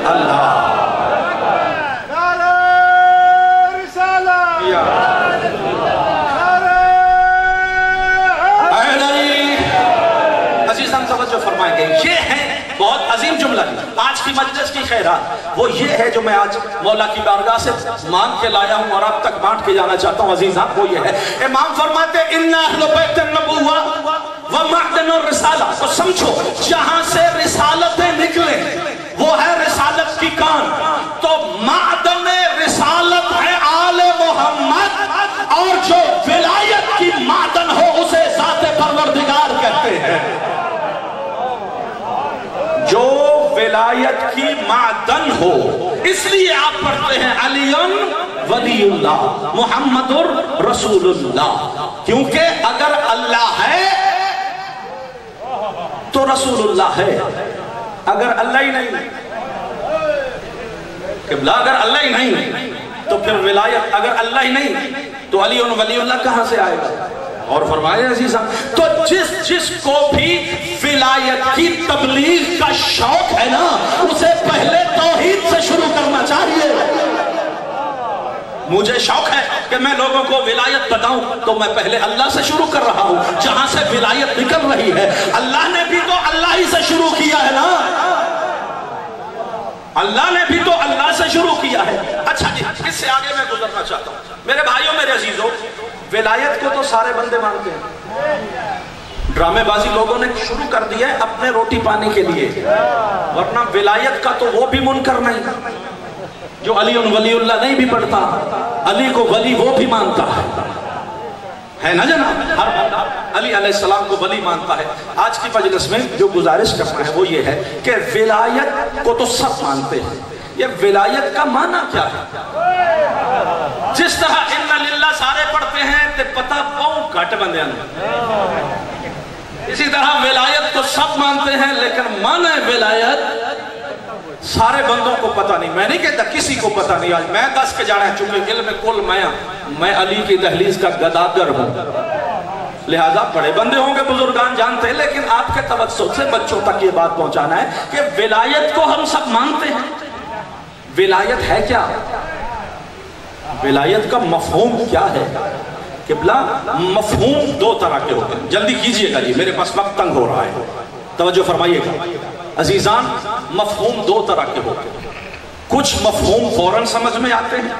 اللہ فرمائیں گے. یہ ہے بہت عظیم جملہ. آج کی مجلس کی خیرات وہ یہ ہے جو میں آج مولا کی بارگاہ سے مانگ کے لایا ہوں اور اب تک بانٹ کے جانا چاہتا ہوں عزیزان. وہ یہ ہے امام فرماتے ان اہل بیت النبوہ و معدن الرسالہ. تو سمجھو جہاں سے رسالتیں نکلیں وہ ہے رسالت کی کان. تو معدن رسالت ہے آل محمد اور جو ولایت کی معدن ہو اسے ذات پروردگار کہتے ہیں. جو ولایت کی معدن ہو اس لیے آپ پڑھتے ہیں علی ولی اللہ محمد رسول اللہ. کیونکہ اگر اللہ ہے تو رسول اللہ ہے. اگر اللہ ہی نہیں قبلہ اگر اللہ ہی نہیں تو پھر ولایت اگر اللہ ہی نہیں تو علی ولی اللہ کہاں سے آئے گا. اور فرمائے عزیزاں تو جس کو بھی ولایت کی تبلیغ کا شوق ہے نا اسے پہلے توحید سے شروع کرنا چاہیے. مجھے شوق ہے کہ میں لوگوں کو ولایت بتاؤں تو میں پہلے اللہ سے شروع کر رہا ہوں جہاں سے ولایت نکل رہی ہے. اللہ نے بھی تو اللہ ہی سے شروع کیا ہے نا. اللہ نے بھی تو اللہ سے شروع کیا ہے. اچھا جی اس سے آگے میں گزرنا چاہتا ہوں. میرے بھائیوں میرے عزیزوں ولایت کو تو سارے بندے مانتے ہیں. ڈرامے بازی لوگوں نے شروع کر دیا ہے اپنے روٹی پانے کے لیے. ورنہ ولایت کا تو وہ بھی منکر نہیں جو علی ولی اللہ نہیں بھی پڑھتا. علی کو ولی وہ بھی مانتا ہے نا جناب. ہر بندہ علی علیہ السلام کو ولی مانتا ہے. آج کی مجلس میں جو گزارش کرنا ہے وہ یہ ہے کہ ولایت کو تو سب مانتے ہیں. یہ ولایت کا معنی کیا ہے؟ جس طرح ان للہ سارے پڑھتے ہیں تے پتہ پاؤں گھٹ بندے ہیں اسی طرح ولایت کو سب مانتے ہیں لیکن معنی ولایت سارے بندوں کو پتہ نہیں. میں نہیں کہتا کسی کو پتہ نہیں. آج میں دس کے جانا ہے چونکہ علم کل میں علی کی دہلیز کا گداگر ہوں. لہذا بڑے بندے ہوں گے بزرگان جانتے ہیں، لیکن آپ کے توسط سے بچوں تک یہ بات پہنچانا ہے کہ ولایت کو ہم سب مانتے ہیں۔ ولایت ہے کیا؟ ولایت کا مفہوم کیا ہے؟ قبلہ مفہوم دو طرح کے ہوتے ہیں، جلدی کیجئے گا جی، میرے پاس وقت تنگ ہو رہا ہے، توجہ فرمائیے گا عزیزان۔ مفہوم دو طرح کے ہوتے ہیں، کچھ مفہوم فوراً سمجھ میں آتے ہیں،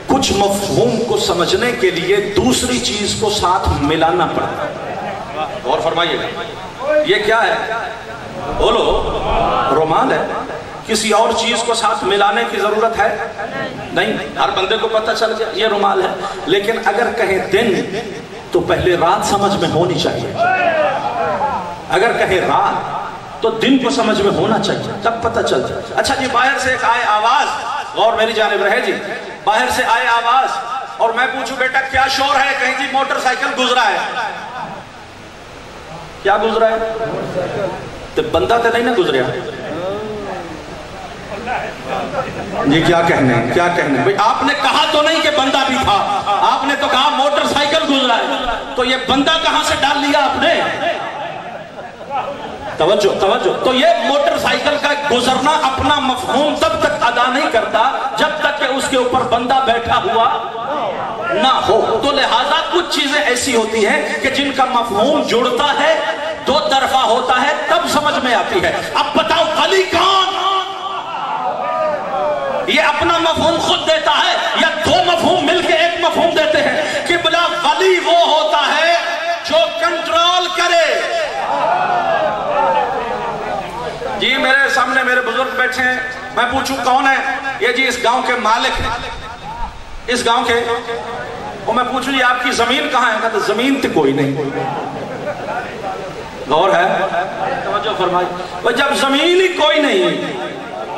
کچھ مفہوم کو سمجھنے کے لیے دوسری چیز کو ساتھ ملانا پڑتا ہے۔ اور فرمائیے گا یہ کیا ہے؟ بولو، رومال ہے، کسی اور چیز کو ساتھ ملانے کی ضرورت ہے نہیں، ہر بندے کو پتہ چل گیا یہ رومال ہے، لیکن اگر کہیں دن تو پہلے رات سمجھ میں ہونی چاہیے، اگر کہیں رات تو دن کو سمجھ میں ہونا چاہیے، تب پتہ چل جائے۔ اچھا جی، باہر سے ایک آئے آواز، غور میری جانب رہے جی، باہر سے آئے آواز اور میں پوچھوں بیٹا کیا شور ہے؟ کہیں جی موٹر سائیکل گزرا ہے۔ کیا گزرا ہے؟ تو بندہ تو نہیں نا گزریا جی، کیا کہنے کیا کہنے بھئی، آپ نے کہا تو نہیں کہ بندہ بھی تھا، آپ نے تو کہا موٹر سائیکل گزرا ہے، تو یہ بندہ کہاں سے ڈال لیا آپ نے؟ توجہ توجہ۔ تو یہ موٹر سائیکل کا گزرنا اپنا مفہوم تب تک ادا نہیں کرتا جب تک کہ اس کے اوپر بندہ بیٹھا ہوا نہ ہو۔ تو لہٰذا کچھ چیزیں ایسی ہوتی ہیں کہ جن کا مفہوم جڑتا ہے، دو طرفہ ہوتا ہے، تب سمجھ میں آتی ہے۔ اب بتاؤ ولی کون؟ یہ اپنا مفہوم خود دیتا ہے یا دو مفہوم مل کے ایک مفہوم دیتے ہیں؟ کہ بلا ولی وہ ہوتا ہے جو کنٹرول کرے۔ جی میرے سامنے میرے بزرگ بیٹھے ہیں، میں پوچھوں کون ہے؟ یہ جی اس گاؤں کے مالک ہیں، اس گاؤں کے، اور میں پوچھوں جی آپ کی زمین کہاں ہے؟ کہتے زمین تو کوئی نہیں۔ غور ہے، توجہ فرمائی، جب زمین ہی کوئی نہیں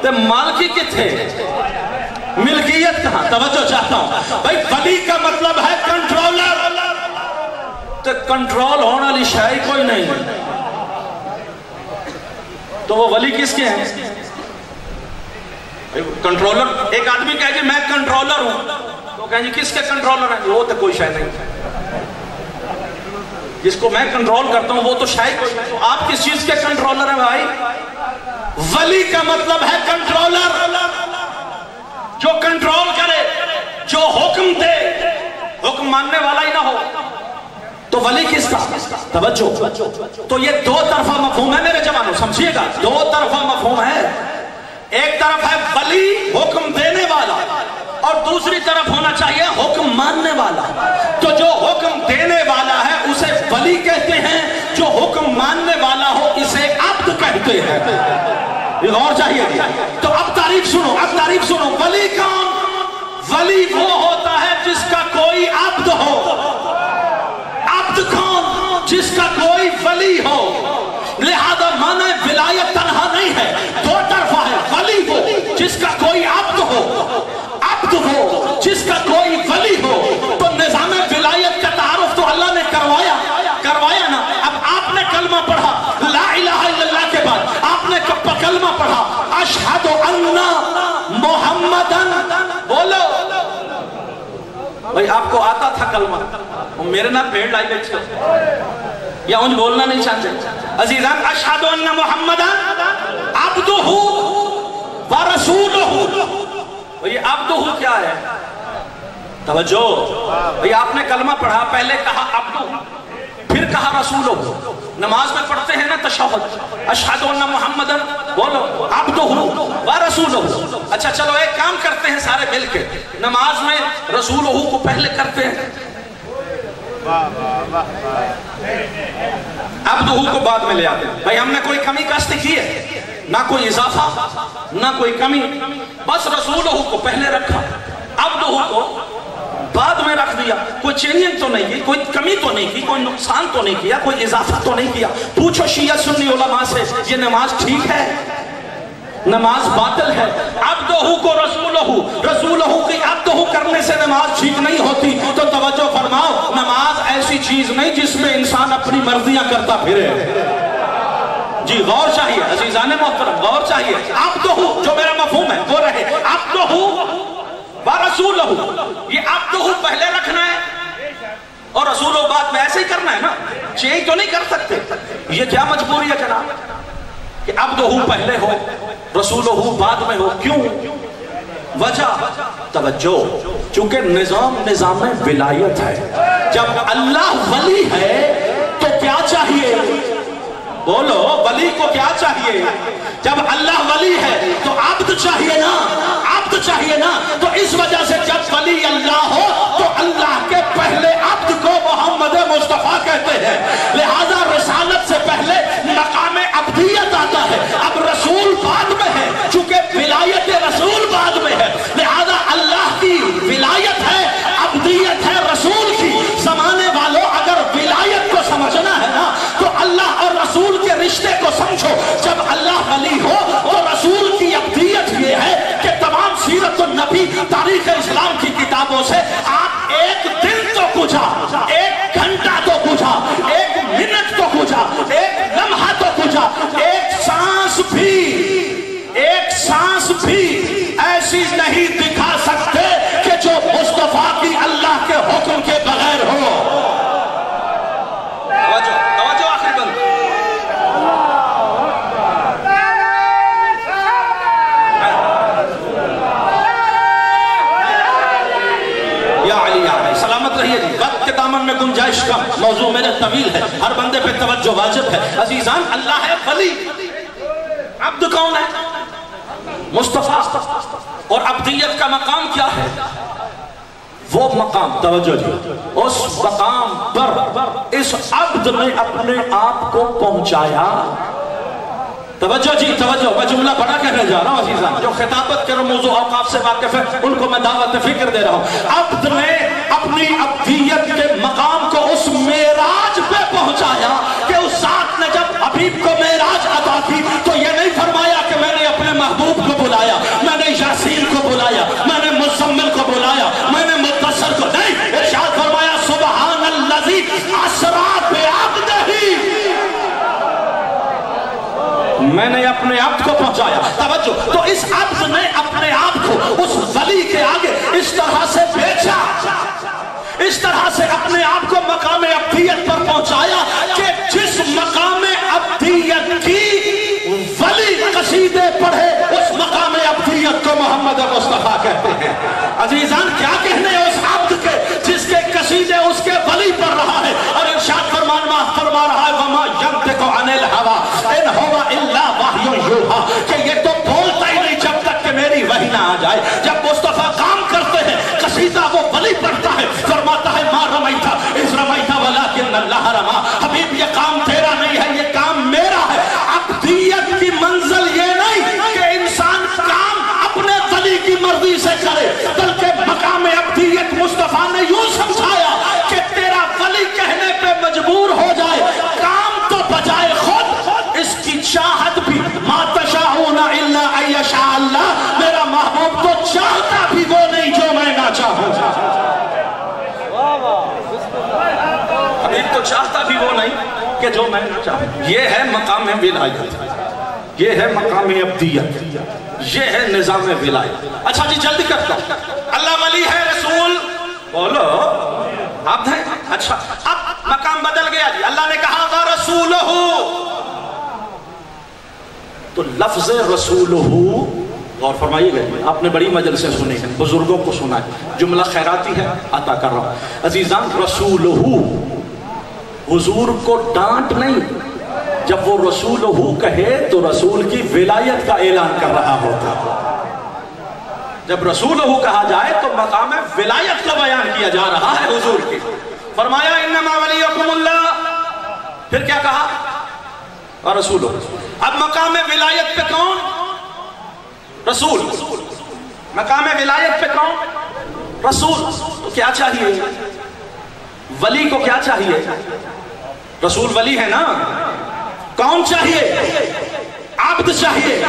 تو مالکی کتھے، ملکیت کہاں؟ توجہ چاہتا ہوں بھائی، ولی کا مطلب ہے کنٹرولر، تو کنٹرول ہونے والی شے کوئی نہیں، تو وہ ولی کس کے ہیں؟ کنٹرولر، ایک آدمی کہے کہ میں کنٹرولر ہوں، تو کہیں جی کس کے کنٹرولر ہیں؟ وہ تو کوئی شے نہیں، جس کو میں کنٹرول کرتا ہوں وہ تو شے کوئی نہیں، تو آپ کس چیز کے کنٹرولر ہیں بھائی؟ ولی کا مطلب ہے کنٹرولر، جو کنٹرول کرے، جو حکم دے، حکم ماننے والا ہی نہ ہو، تو ولی کس کا؟ توجہ۔ تو یہ دو طرفہ مفہوم ہے میرے جوانوں، سمجھیے گا، دو طرفہ مفہوم ہے۔ ایک طرف ہے ولی حکم دینے والا، اور دوسری طرف ہونا چاہیے حکم ماننے والا۔ تو جو حکم دینے والا ہے اسے ولی کہتے ہیں، جو حکم ماننے والا ہو اسے عبد کہتے ہیں۔ یہ غور چاہیے گی۔ تو اب تعریف سنو، اب تعریف سنو، ولی کون؟ ولی وہ ہوتا ہے جس کا کوئی عبد ہو۔ عبد کون؟ جس کا کوئی ولی ہو۔ لہذا معنی ولایت تنہا نہیں ہے، دو طرفہ ہے۔ ولی وہ جس کا کوئی عبد ہو، عبد وہ جس کا کوئی ولی ہو۔ تو نظام ولایت کا تعارف تو اللہ نے کروایا نا۔ اب آپ نے کلمہ پڑھا لا الہ الا اللہ کے بعد، آپ نے کلمہ پڑھا اشہد ان محمدن، بولو بھئی آپ کو آتا تھا کلمہ، میرے نہ بھیڑ لائی بیٹھ کر یا انج بولنا نہیں چاہتے عزیزان، اشہد ان محمدن عبدہ ورسولہ۔ یہ عبدہ کیا ہے؟ توجہ بھئی، آپ نے کلمہ پڑھا، پہلے کہا عبدہ، پھر کہا رسولہ۔ نماز میں پڑھتے ہیں نا تشہد، اشہد ان محمدن، بولو عبدہ ورسولہ۔ اچھا چلو ایک کام کرتے ہیں سارے مل کے، نماز میں رسولہ کو پہلے کرتے ہیں، عبدہ کو بعد میں لے آتے ہیں۔ بھئی ہم نے کوئی کمی کاستی کی ہے؟ نہ کوئی اضافہ نہ کوئی کمی، بس رسولہ کو پہلے رکھا، عبدہ کو بعد میں رکھ دیا۔ کوئی چینجنگ تو نہیں کی، کوئی کمی تو نہیں کی، کوئی نقصان تو نہیں کیا، کوئی اضافہ تو نہیں کیا۔ پوچھو شیعہ سنی علماء سے یہ نماز ٹھیک ہے؟ نماز باطل ہے۔ عبدہ کو رسولہ کی عبدہ کرنے سے نماز ٹھیک نہیں ہوتی۔ تو توجہ فرماؤ، نماز ایسی چیز نہیں جس میں انسان اپنی مرضیاں کرتا پھرے۔ جی غور چاہیے عزیزان محترم، غور چاہیے۔ عبدہ جو میرا مفہوم ہے وہ رہے، عبدہ ورسولہ، یہ عبدہ پہلے رکھنا ہے اور رسول و بعد میں ایسے ہی کرنا ہے نا, چینج تو نہیں کر سکتے. یہ کیا مجبوری ہے جناب کہ عبد ہو پہلے ہو رسول ہو بعد میں ہو؟ کیوں؟ وجہ توجہ, چونکہ نظام ولایت ہے. جب اللہ ولی ہے تو کیا چاہیے؟ بولو, ولی کو کیا چاہیے؟ جب اللہ ولی ہے تو عبد چاہیے نا, عبد چاہیے نا. تو اس وجہ سے جب ولی اللہ ہو تو اللہ کے پہلے عبد کو محمد مصطفیٰ کہتے ہیں. لہذا رسالت سے پہلے مقام عبدیت آتا ہے. اب رسول بعد میں ہے, چونکہ ولایت رسول بعد میں ہے. لہذا اللہ کی ولایت ہے, عبدیت ہے رسول کی. زمانے والوں اگر ولایت کو سمجھنا ہے نا تو اللہ اور رسول کے رشتے کو سمجھو. جب اللہ ولی ہو تو رسول کی عبدیت یہ ہے کہ تمام سیرت النبی تاریخ اسلام کی کتابوں سے آپ ایک دن تو پوچھا, ایک گھنٹہ تو پوچھا, ایک منٹ تو پوچھا, ایک لمحہ تو پوچھا, ایک سانس بھی ایسی نہیں دکھا سکتے کہ جو مصطفیٰ کی اللہ کے حکم کے بغیر ہو. توجہ آخری بند. یا علی سلامت رہیے جی. وقت کے دامن میں گنجائش کم, موضوع میرے طویل ہے, ہر بندے پہ توجہ واجب ہے. عزیزان, اللہ ہے ولی, عبد کون ہے؟ مصطفیٰ. اور عبدیت کا مقام کیا ہے؟ وہ مقام, توجہ جی, اس مقام پر اس عبد نے اپنے آپ کو پہنچایا. توجہ جی, توجہ, میں جملہ بڑا کہنے جا رہا ہوں عزیزان. جو خطابت کے رموز و اوقاف سے واقف ہے ان کو میں دعوت فکر دے رہا ہوں. عبد نے اپنی عبدیت کے مقام کو اس معراج پہ پہنچایا کہ اس ذات نے جب حبیب کو معراج عطا کی تو یہ نہیں فرمایا کہ میں نے اپنے محبوب کو بلایا, میں نے یاسین کو بلایا, میں نے مزمل کو بلایا, میں نے مدثر کو نہیں. ارشاد فرمایا سبحان الذی اسری بعبدہ, میں نے اپنے عبد کو پہنچایا. توجہ, تو اس عبد نے اپنے آپ کو اس ولی کے آگے اس طرح سے بیچا, اس طرح سے اپنے آپ کو مقام عبدیت پر پہنچایا کہ جس مقام عبدیت کی ولی قصیدے پڑھے اس مقام عبدیت کو محمد مصطفیٰ کہتے ہیں. عزیزان, کیا کہنے اس عبد کے جس کے قصیدے اس کے ولی پڑھ رہا ہے اور ارشاد فرما رہا ہے وما ینطق عن الہوی ان هو الا وحی یوحی, کہ یہ تو بولتا ہی نہیں جب تک کہ میری وحی نہ آ جائے. جب مصطفیٰ کام کرتے ہیں قصیدہ وہ ولی پڑھتا ہے, فرماتا ہے ما رمیت اذ رمیت ولکن اللہ رما. حبیب یہ کام تیرا نہیں ہے, یہ کام میرا ہے. عبدیت کی منزل یہ نہیں کہ انسان کام اپنے ولی کی مرضی سے کرے, بلکہ مقام عبدیت مصطفیٰ نے یوں سمجھایا کہ تیرا ولی کہنے پہ مجبور ہو جائے, کام تو بجائے خود اس کی چاہت بھی. ما تشاءون الا ان یشاء اللہ, میرا محبوب تو چاہتا بھی وہ نہیں جو میں نہ چاہوں. حبیب تو چاہتا بھی وہ نہیں کہ جو میں نہ چاہوں. یہ ہے مقام ولایت, یہ ہے مقام عبدیت, یہ ہے نظام ولایت. اچھا جی جلدی کرتا ہوں. اللہ ولی ہے, رسول بولو عبد ہے. اچھا اب مقام بدل گیا جی. اللہ نے کہا وَرَسُولُهُ, تو لفظ رسولہ, اور فرمائیے گا, آپ نے بڑی مجلسیں سنی ہیں, بزرگوں کو سنا ہے, جملہ خیراتی ہے عطا کر رہا ہوں. عزیزان, رسولہ حضور کو ڈانٹ نہیں, جب وہ رسولہ کہے تو رسول کی ولایت کا اعلان کر رہا ہوتا. جب رسولہ کہا جائے تو مقام ولایت کا بیان کیا جا رہا ہے حضور کی. فرمایا انما ولیکم اللہ, پھر کیا کہا؟ اور رسولہ. اب مقام ولایت پہ کون؟ رسول. مقام ولایت پہ کون؟ رسول. تو کیا چاہیے ولی کو؟ کیا چاہیے؟ رسول ولی ہے نا, کون چاہیے؟ عبد چاہیے.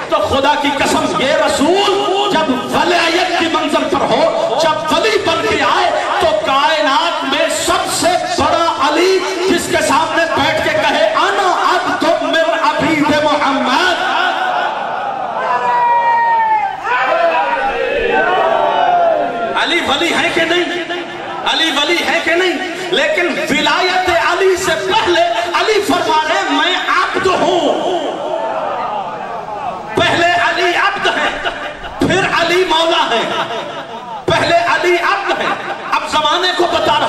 تو خدا کی قسم یہ رسول جب ولایت کی منزل پر ہو, جب ولی بن کے آئے تو کائنات میں سب سے بڑا علی جس کے سامنے بیٹھ کے کہے انا عبد من عبید محمد, علی ولی ہے کہ نہیں؟ علی ولی ہے کہ نہیں؟ لیکن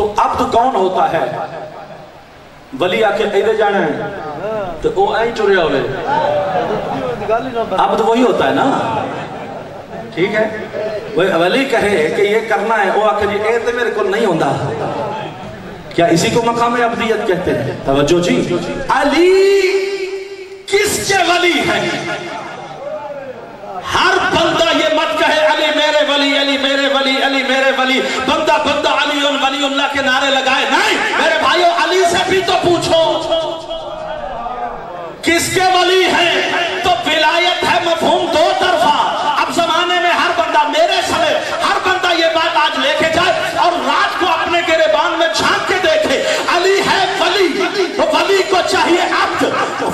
تو عبد کون ہوتا ہے؟ ولی آ کے ادھر جانا ہے تو وہ آئی چریا ہوئے، عبد وہی ہوتا ہے نا، ٹھیک ہے؟ ولی کہے کہ یہ کرنا ہے، وہ آ کے یہ تو میرے کو نہیں ہوتا، کیا اسی کو مقام عبدیت کہتے ہیں؟ توجہ جی، علی کس کے ولی ہے؟ ہر بندہ یہ مت کہے علی میرے ولی، علی میرے ولی، علی میرے ولی، بندہ بندہ علی ولی اللہ کے نعرے لگائے، نہیں میرے بھائیو، علی سے بھی تو پوچھو کس کے ولی ہیں؟ تو ولایت ہے مفہوم دو طرفہ۔ اب زمانے میں ہر بندہ، میرے سمیت ہر بندہ یہ بات آج لے کے جائے اور رات کو اپنے گریبان میں جھانک کے دیکھے، علی ہے ولی، تو ولی کو چاہیے عبد،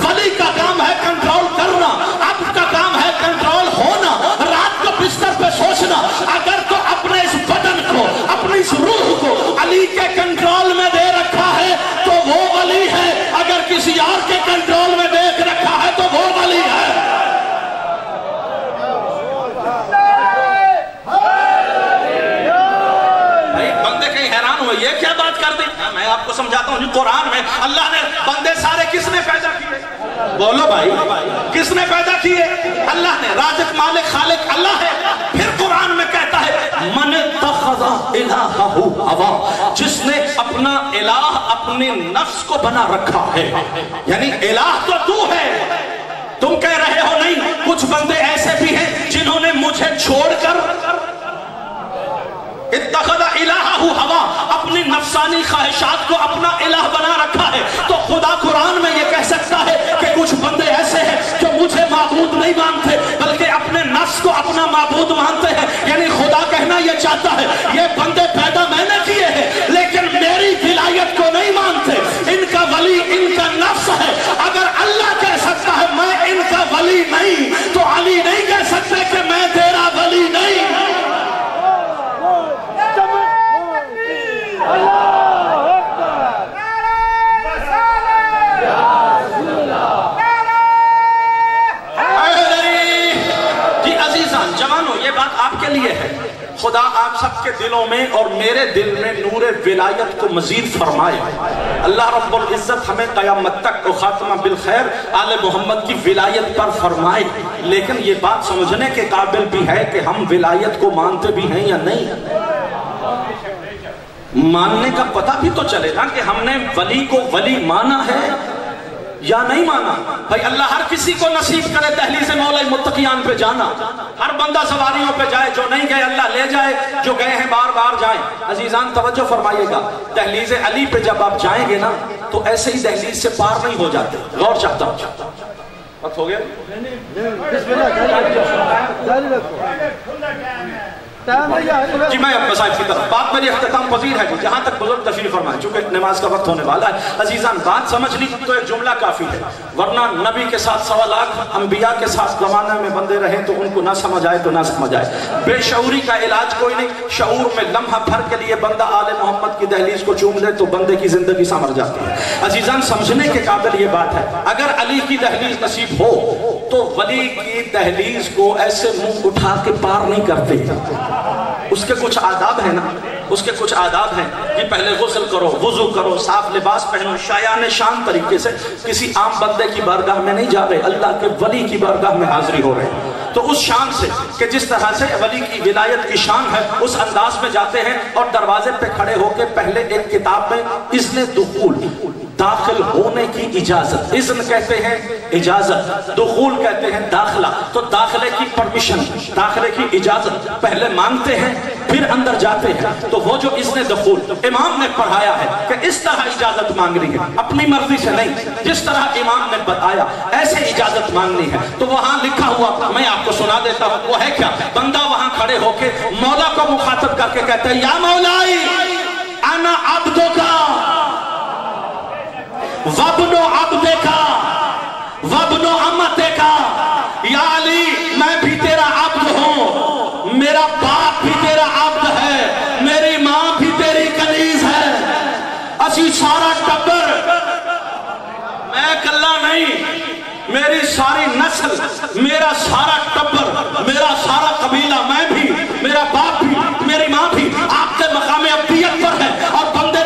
ولی کا کام ہے کنٹرول کرنا، عبد کا کام ہے کنٹرول ہونا، رات کو بستر پہ سوچنا، اگر تو اپنے اس بدن کو، اپنی اس روح کو علی کے کنٹرول میں دے رکھا ہے تو وہ ولی ہے، اگر کسی اور کے کنٹرول میں دیکھ رکھا ہے تو وہ ولی ہے۔ بھائی بندے کہیں حیران ہوئے، یہ کیا بات کر دی؟ میں آپ کو سمجھاتا ہوں، قرآن میں اللہ نے بندے سارے کس نے پیدا کیے؟ بولو بھائی، کس نے پیدا کیے؟ اللہ نے، رازق مالک خالق اللہ ہے۔ پھر قرآن میں کہتا ہے من اتخذ الہہ ہوا، جس نے اپنا الہ اپنے نفس کو بنا رکھا ہے، یعنی الہ تو ہے، تم کہہ رہے ہو نہیں، کچھ بندے ایسے بھی ہیں جنہوں نے مجھے چھوڑ کر اتخذ الہہ ہوا، اپنی نفسانی خواہشات کو اپنا الہ بنا رکھا ہے۔ تو خدا قرآن میں یہ کہہ سکتا ہے کہ کچھ بندے ایسے ہیں جو مجھے معبود نہیں مانتے بلکہ اپنے نفس کو اپنا معبود مانتے ہیں، یعنی خدا کہنا یہ چاہتا ہے یہ بندے پیدا میں نے کیے ہیں لیکن میری ولایت کو نہیں مانتے، ان کا ولی ان کا نفس ہے۔ اگر اللہ کہہ سکتا ہے میں ان کا ولی نہیں تو علی نہیں کہہ سکتے کہ میں تیرا ولی نہیں۔ آپ کے لیے ہے، خدا آپ سب کے دلوں میں اور میرے دل میں نور ولایت کو مزید فرمائے۔ اللہ رب العزت ہمیں قیامت تک و خاتمہ بالخیر آل محمد کی ولایت پر فرمائے۔ لیکن یہ بات سمجھنے کے قابل بھی ہے کہ ہم ولایت کو مانتے بھی ہیں یا نہیں۔ ماننے کا پتہ بھی تو چلے نا کہ ہم نے ولی کو ولی مانا ہے یا نہیں مانا۔ بھائی اللہ ہر کسی کو نصیب کرے دہلیز مولا متقیان پہ جانا، ہر بندہ سواریوں پہ جائے، جو نہیں گئے اللہ لے جائے، جو گئے ہیں بار بار جائیں۔ عزیزان توجہ فرمائیے گا، دہلیز علی پہ جب آپ جائیں گے نا تو ایسے ہی دہلیز سے پار نہیں ہو جاتے۔ غور چاہتا ہوں، وقت ہو گیا؟ جی میں اپنے صاحب کی طرف بات میری اختتام پذیر ہے جی، جہاں تک بزرگ تشریف فرمائیں، چونکہ نماز کا وقت ہونے والا ہے۔ عزیزان بات سمجھ لی تو ایک جملہ کافی ہے، ورنہ نبی کے ساتھ 1.25 لاکھ انبیاء کے ساتھ زمانہ میں بندے رہیں تو ان کو نہ سمجھ آئے تو نہ سمجھ آئے۔ بے شعوری کا علاج کوئی نہیں، شعور میں لمحہ بھر کے لیے بندہ آل محمد کی دہلیز کو چوم لے تو بندے کی زندگی سنور جاتی ہے۔ عزیزان سمجھنے کے قابل یہ بات ہے، اگر علی کی دہلیز نصیب ہو تو ولی کی دہلیز کو ایسے منہ اٹھا کے پار نہیں کرتے، اس کے کچھ آداب ہیں نا، اس کے کچھ آداب ہیں کہ پہلے غسل کرو، وضو کرو، صاف لباس پہنو، شایان شان طریقے سے کسی عام بندے کی بارگاہ میں نہیں جا رہے، اللہ کے ولی کی بارگاہ میں حاضری ہو رہے ہیں۔ تو اس شان سے کہ جس طرح سے ولی کی ولایت کی شان ہے اس انداز میں جاتے ہیں اور دروازے پہ کھڑے ہو کے پہلے ایک کتاب میں اذن دخول، داخل ہونے کی اجازت، اذن کہتے ہیں اجازت، دخول کہتے ہیں داخلہ، تو داخلے کی پرمیشن، داخلے کی اجازت پہلے مانگتے ہیں پھر اندر جاتے ہیں۔ تو وہ جو اذن دخول امام نے پڑھایا ہے کہ اس طرح اجازت مانگنی ہے، اپنی مرضی سے نہیں، جس طرح امام نے بتایا ایسے اجازت مانگنی ہے۔ تو وہاں لکھا ہوا میں آپ کو سنا دیتا ہوں، وہ ہے کیا؟ بندہ وہاں کھڑے ہو کے مولا کو مخاطب کر کے کہتا ہے یا مولائی انا عبدکا وابنو عبدکا وابنو امتکا، یا علی میں بھی تیرا عبد ہوں، میرا باپ بھی تیرا عبد ہے، میری ماں بھی تیری کنیز ہے، اسی سارا ٹبر، میں کلا نہیں، میری ساری نسل، میرا سارا ٹبر، میرا سارا قبیلہ، میں بھی، میرا باپ بھی، میری ماں بھی آپ کے مقام عبدیت پر ہے، اور بندے